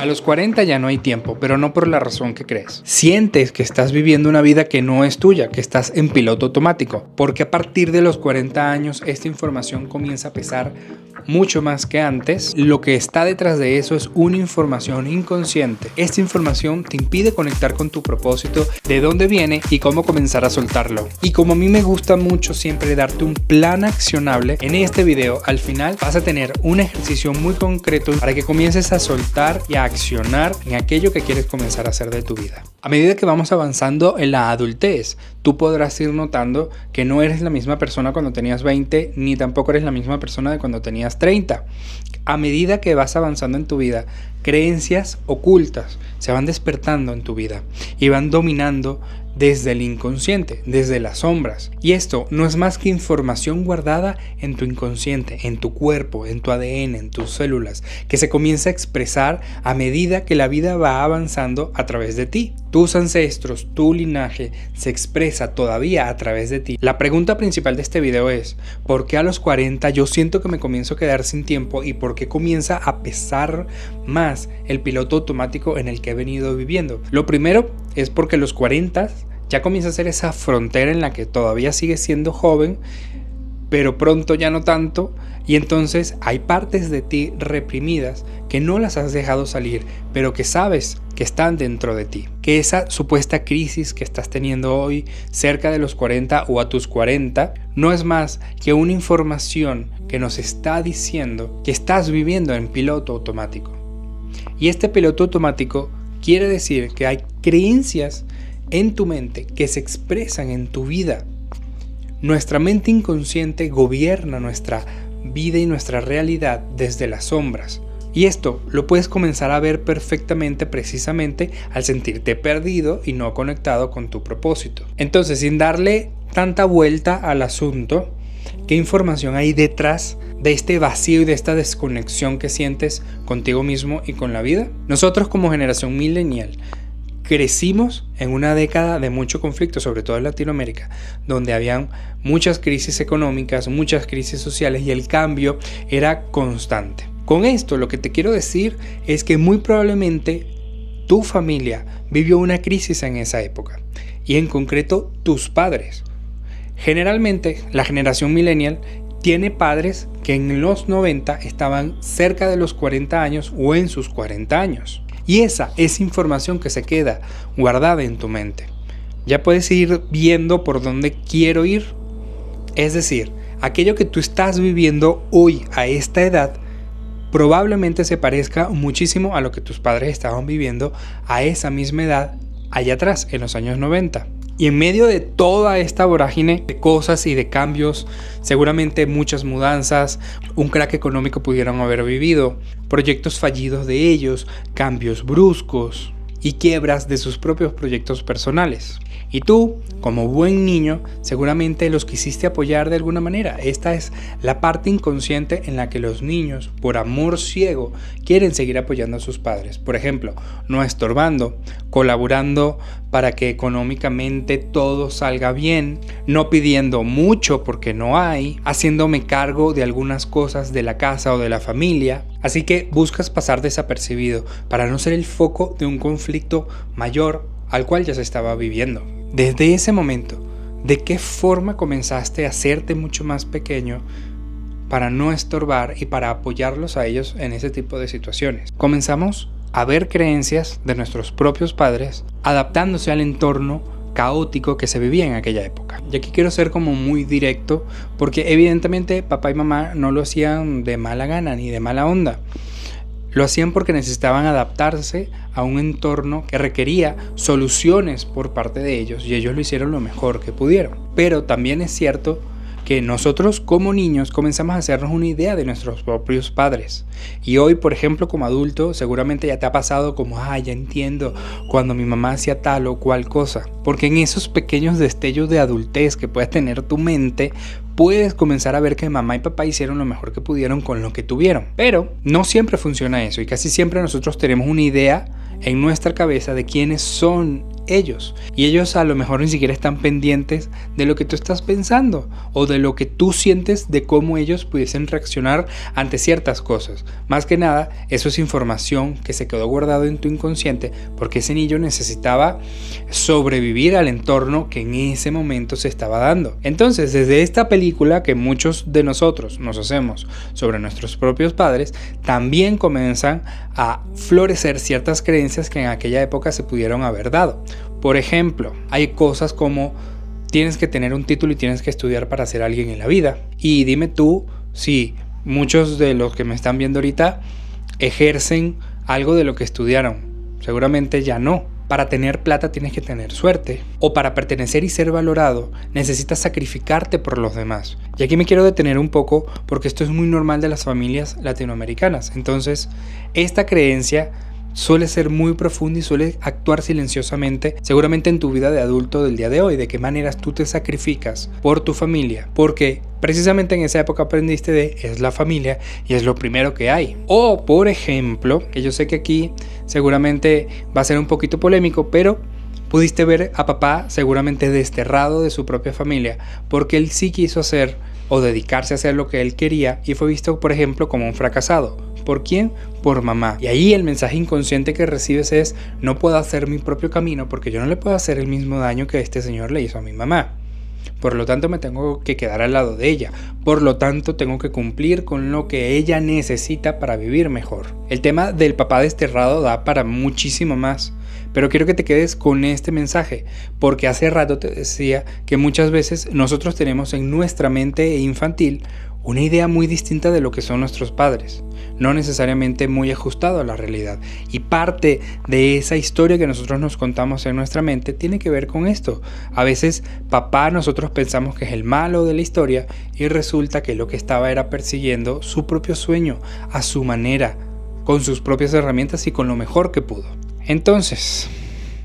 A los 40 ya no hay tiempo, pero no por la razón que crees. Sientes que estás viviendo una vida que no es tuya, que estás en piloto automático, porque a partir de los 40 años esta información comienza a pesar mucho más que antes. Lo que está detrás de eso es una información inconsciente. Esta información te impide conectar con tu propósito, de dónde viene y cómo comenzar a soltarlo. Y como a mí me gusta mucho siempre darte un plan accionable, en este video al final vas a tener un ejercicio muy concreto para que comiences a soltar y a accionar en aquello que quieres comenzar a hacer de tu vida. A medida que vamos avanzando en la adultez, tú podrás ir notando que no eres la misma persona cuando tenías 20, ni tampoco eres la misma persona de cuando tenías 30. A medida que vas avanzando en tu vida, creencias ocultas se van despertando en tu vida y van dominando desde el inconsciente, desde las sombras. Y esto no es más que información guardada en tu inconsciente, en tu cuerpo, en tu ADN, en tus células, que se comienza a expresar a medida que la vida va avanzando a través de ti. Tus ancestros, tu linaje se expresa todavía a través de ti. La pregunta principal de este video es: ¿por qué a los 40 yo siento que me comienzo a quedar sin tiempo y por qué comienza a pesar más el piloto automático en el que he venido viviendo? Lo primero es porque los 40 ya comienza a ser esa frontera en la que todavía sigues siendo joven, pero pronto ya no tanto, y entonces hay partes de ti reprimidas que no las has dejado salir, pero que sabes que están dentro de ti. Que esa supuesta crisis que estás teniendo hoy cerca de los 40 o a tus 40 no es más que una información que nos está diciendo que estás viviendo en piloto automático. Y este piloto automático quiere decir que hay creencias en tu mente que se expresan en tu vida. Nuestra mente inconsciente gobierna nuestra vida y nuestra realidad desde las sombras. Y esto lo puedes comenzar a ver perfectamente precisamente al sentirte perdido y no conectado con tu propósito. Entonces, sin darle tanta vuelta al asunto, ¿qué información hay detrás de este vacío y de esta desconexión que sientes contigo mismo y con la vida? Nosotros como generación millennial crecimos en una década de mucho conflicto, sobre todo en Latinoamérica, donde habían muchas crisis económicas, muchas crisis sociales y el cambio era constante. Con esto lo que te quiero decir es que muy probablemente tu familia vivió una crisis en esa época y en concreto tus padres. Generalmente la generación millennial tiene padres que en los 90 estaban cerca de los 40 años o en sus 40 años. Y esa es información que se queda guardada en tu mente. Ya puedes ir viendo por dónde quiero ir. Es decir, aquello que tú estás viviendo hoy a esta edad probablemente se parezca muchísimo a lo que tus padres estaban viviendo a esa misma edad allá atrás, en los años 90. Y en medio de toda esta vorágine de cosas y de cambios, seguramente muchas mudanzas, un crack económico pudieron haber vivido, proyectos fallidos de ellos, cambios bruscos y quiebras de sus propios proyectos personales. Y tú, como buen niño, seguramente los quisiste apoyar de alguna manera. Esta es la parte inconsciente en la que los niños, por amor ciego, quieren seguir apoyando a sus padres. Por ejemplo, no estorbando, colaborando para que económicamente todo salga bien, no pidiendo mucho porque no hay, haciéndome cargo de algunas cosas de la casa o de la familia. Así que buscas pasar desapercibido para no ser el foco de un conflicto mayor al cual ya se estaba viviendo. Desde ese momento, ¿de qué forma comenzaste a hacerte mucho más pequeño para no estorbar y para apoyarlos a ellos en ese tipo de situaciones? Comenzamos a ver creencias de nuestros propios padres adaptándose al entorno caótico que se vivía en aquella época. Y aquí quiero ser como muy directo porque evidentemente papá y mamá no lo hacían de mala gana ni de mala onda. Lo hacían porque necesitaban adaptarse a un entorno que requería soluciones por parte de ellos y ellos lo hicieron lo mejor que pudieron. Pero también es cierto que nosotros como niños comenzamos a hacernos una idea de nuestros propios padres. Y hoy, por ejemplo, como adulto, seguramente ya te ha pasado como, ya entiendo cuando mi mamá hacía tal o cual cosa. Porque en esos pequeños destellos de adultez que puedes tener tu mente, puedes comenzar a ver que mamá y papá hicieron lo mejor que pudieron con lo que tuvieron. Pero no siempre funciona eso y casi siempre nosotros tenemos una idea en nuestra cabeza de quiénes son ellos. Y ellos a lo mejor ni siquiera están pendientes de lo que tú estás pensando o de lo que tú sientes de cómo ellos pudiesen reaccionar ante ciertas cosas. Más que nada, eso es información que se quedó guardado en tu inconsciente porque ese niño necesitaba sobrevivir al entorno que en ese momento se estaba dando. Entonces, desde esta película que muchos de nosotros nos hacemos sobre nuestros propios padres, también comienzan a florecer ciertas creencias que en aquella época se pudieron haber dado. Por ejemplo, hay cosas como tienes que tener un título y tienes que estudiar para ser alguien en la vida. Y dime tú si muchos de los que me están viendo ahorita ejercen algo de lo que estudiaron. Seguramente ya no. Para tener plata tienes que tener suerte. O para pertenecer y ser valorado necesitas sacrificarte por los demás. Y aquí me quiero detener un poco porque esto es muy normal de las familias latinoamericanas. Entonces, esta creencia suele ser muy profunda y suele actuar silenciosamente, seguramente en tu vida de adulto del día de hoy, de qué maneras tú te sacrificas por tu familia, porque precisamente en esa época aprendiste de es la familia y es lo primero que hay. O por ejemplo, que yo sé que aquí seguramente va a ser un poquito polémico, pero pudiste ver a papá seguramente desterrado de su propia familia, porque él sí quiso hacer o dedicarse a hacer lo que él quería y fue visto, por ejemplo, como un fracasado. ¿Por quién? Por mamá. Y ahí el mensaje inconsciente que recibes es: no puedo hacer mi propio camino porque yo no le puedo hacer el mismo daño que este señor le hizo a mi mamá. Por lo tanto, me tengo que quedar al lado de ella. Por lo tanto, tengo que cumplir con lo que ella necesita para vivir mejor. El tema del papá desterrado da para muchísimo más. Pero quiero que te quedes con este mensaje, porque hace rato te decía que muchas veces nosotros tenemos en nuestra mente infantil una idea muy distinta de lo que son nuestros padres, no necesariamente muy ajustado a la realidad. Y parte de esa historia que nosotros nos contamos en nuestra mente tiene que ver con esto. A veces papá nosotros pensamos que es el malo de la historia y resulta que lo que estaba era persiguiendo su propio sueño a su manera, con sus propias herramientas y con lo mejor que pudo. Entonces,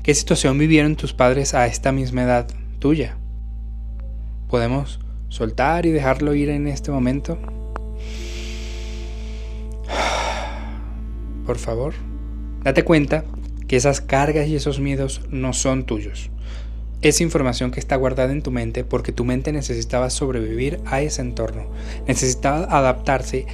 ¿qué situación vivieron tus padres a esta misma edad tuya? ¿Podemos soltar y dejarlo ir en este momento? Por favor, date cuenta que esas cargas y esos miedos no son tuyos. Es información que está guardada en tu mente porque tu mente necesitaba sobrevivir a ese entorno. Necesitaba adaptarse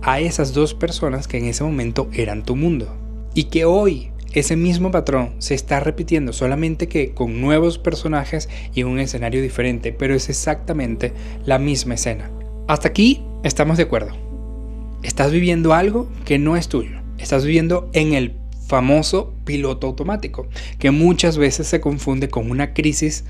a esas dos personas que en ese momento eran tu mundo. Y que hoy ese mismo patrón se está repitiendo, solamente que con nuevos personajes y en un escenario diferente, pero es exactamente la misma escena. Hasta aquí estamos de acuerdo. Estás viviendo algo que no es tuyo. Estás viviendo en el famoso piloto automático, que muchas veces se confunde con una crisis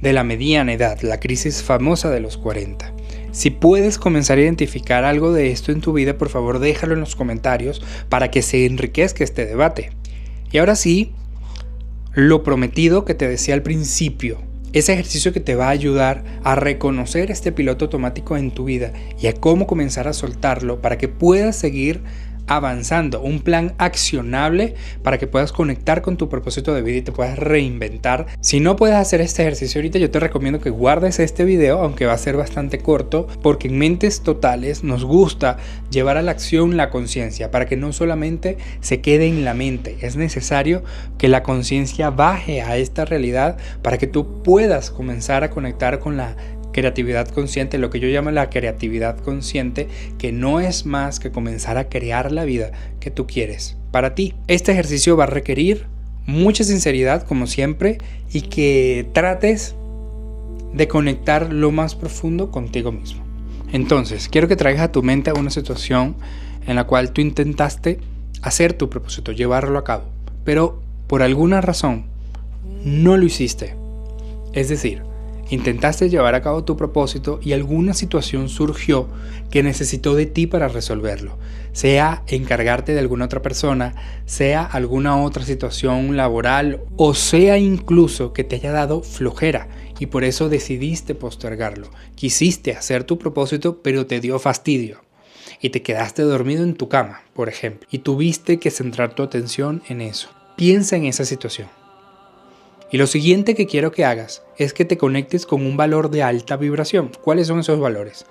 de la mediana edad, la crisis famosa de los 40. Si puedes comenzar a identificar algo de esto en tu vida, por favor déjalo en los comentarios para que se enriquezca este debate. Y ahora sí, lo prometido que te decía al principio, ese ejercicio que te va a ayudar a reconocer este piloto automático en tu vida y a cómo comenzar a soltarlo para que puedas seguir avanzando, un plan accionable para que puedas conectar con tu propósito de vida y te puedas reinventar. Si no puedes hacer este ejercicio ahorita, yo te recomiendo que guardes este video, aunque va a ser bastante corto, porque en Mentes Totales nos gusta llevar a la acción la conciencia, para que no solamente se quede en la mente. Es necesario que la conciencia baje a esta realidad para que tú puedas comenzar a conectar con la creatividad consciente, lo que yo llamo la creatividad consciente, que no es más que comenzar a crear la vida que tú quieres para ti. Este ejercicio va a requerir mucha sinceridad, como siempre, y que trates de conectar lo más profundo contigo mismo. Entonces, quiero que traigas a tu mente una situación en la cual tú intentaste hacer tu propósito, llevarlo a cabo, pero por alguna razón no lo hiciste. Es decir, intentaste llevar a cabo tu propósito y alguna situación surgió que necesitó de ti para resolverlo. Sea encargarte de alguna otra persona, sea alguna otra situación laboral o sea incluso que te haya dado flojera y por eso decidiste postergarlo. Quisiste hacer tu propósito pero te dio fastidio y te quedaste dormido en tu cama, por ejemplo, y tuviste que centrar tu atención en eso. Piensa en esa situación. Y lo siguiente que quiero que hagas es que te conectes con un valor de alta vibración. ¿Cuáles son esos valores?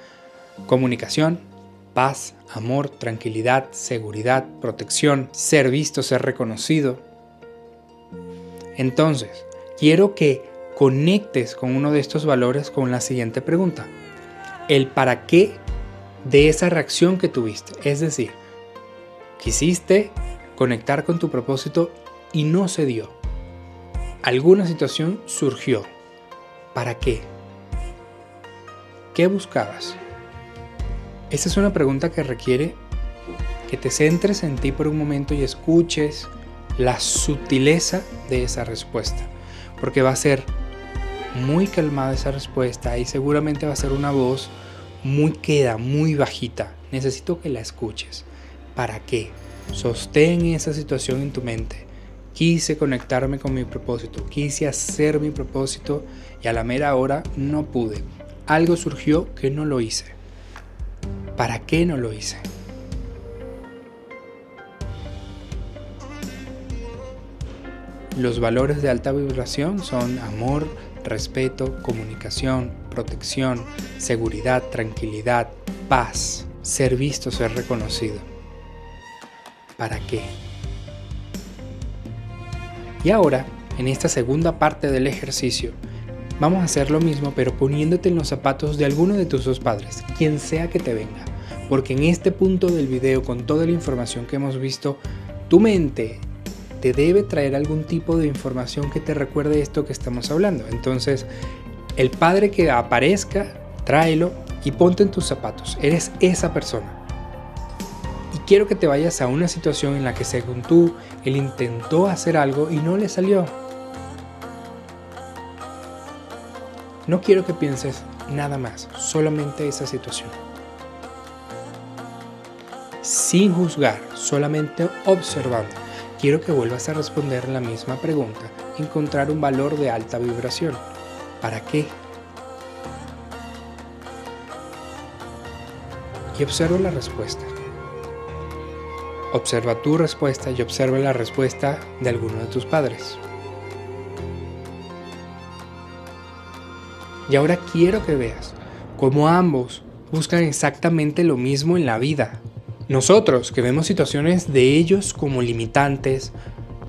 Comunicación, paz, amor, tranquilidad, seguridad, protección, ser visto, ser reconocido. Entonces, quiero que conectes con uno de estos valores con la siguiente pregunta. El para qué de esa reacción que tuviste. Es decir, quisiste conectar con tu propósito y no se dio. Alguna situación surgió. ¿Para qué? ¿Qué buscabas? Esa es una pregunta que requiere que te centres en ti por un momento y escuches la sutileza de esa respuesta. Porque va a ser muy calmada esa respuesta y seguramente va a ser una voz muy queda, muy bajita. Necesito que la escuches. ¿Para qué? Sostén esa situación en tu mente. Quise conectarme con mi propósito, quise hacer mi propósito y a la mera hora no pude. Algo surgió que no lo hice. ¿Para qué no lo hice? Los valores de alta vibración son amor, respeto, comunicación, protección, seguridad, tranquilidad, paz, ser visto, ser reconocido. ¿Para qué? Y ahora, en esta segunda parte del ejercicio, vamos a hacer lo mismo pero poniéndote en los zapatos de alguno de tus dos padres, quien sea que te venga. Porque en este punto del video, con toda la información que hemos visto, tu mente te debe traer algún tipo de información que te recuerde esto que estamos hablando. Entonces, el padre que aparezca, tráelo y ponte en tus zapatos. Eres esa persona. Y quiero que te vayas a una situación en la que, según tú, él intentó hacer algo y no le salió. No quiero que pienses nada más, solamente esa situación. Sin juzgar, solamente observando. Quiero que vuelvas a responder la misma pregunta, encontrar un valor de alta vibración. ¿Para qué? Y observa la respuesta. Observa tu respuesta y observa la respuesta de alguno de tus padres. Y ahora quiero que veas cómo ambos buscan exactamente lo mismo en la vida. Nosotros que vemos situaciones de ellos como limitantes,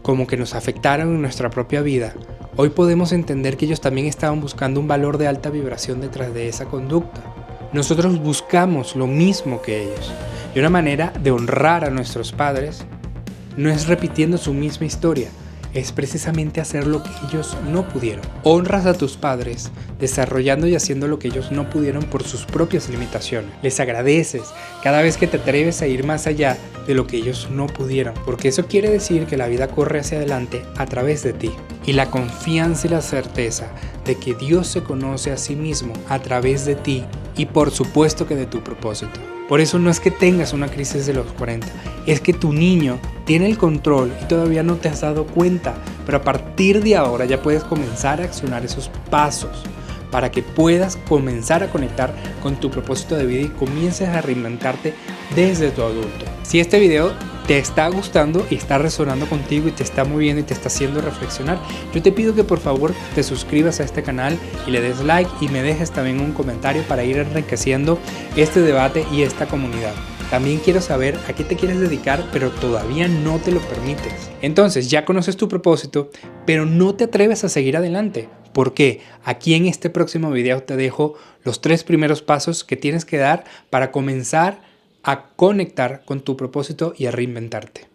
como que nos afectaron en nuestra propia vida, hoy podemos entender que ellos también estaban buscando un valor de alta vibración detrás de esa conducta. Nosotros buscamos lo mismo que ellos. Y una manera de honrar a nuestros padres no es repitiendo su misma historia, es precisamente hacer lo que ellos no pudieron. Honras a tus padres desarrollando y haciendo lo que ellos no pudieron por sus propias limitaciones. Les agradeces cada vez que te atreves a ir más allá de lo que ellos no pudieron, porque eso quiere decir que la vida corre hacia adelante a través de ti. Y la confianza y la certeza de que Dios se conoce a sí mismo a través de ti y por supuesto que de tu propósito. Por eso no es que tengas una crisis de los 40, es que tu niño tiene el control y todavía no te has dado cuenta, pero a partir de ahora ya puedes comenzar a accionar esos pasos para que puedas comenzar a conectar con tu propósito de vida y comiences a reinventarte desde tu adulto. Si este video te está gustando y está resonando contigo y te está moviendo y te está haciendo reflexionar, yo te pido que por favor te suscribas a este canal y le des like y me dejes también un comentario para ir enriqueciendo este debate y esta comunidad. También quiero saber a qué te quieres dedicar, pero todavía no te lo permites. Entonces ya conoces tu propósito, pero no te atreves a seguir adelante. ¿Por qué? Aquí en este próximo video te dejo los 3 primeros pasos que tienes que dar para comenzar a conectar con tu propósito y a reinventarte.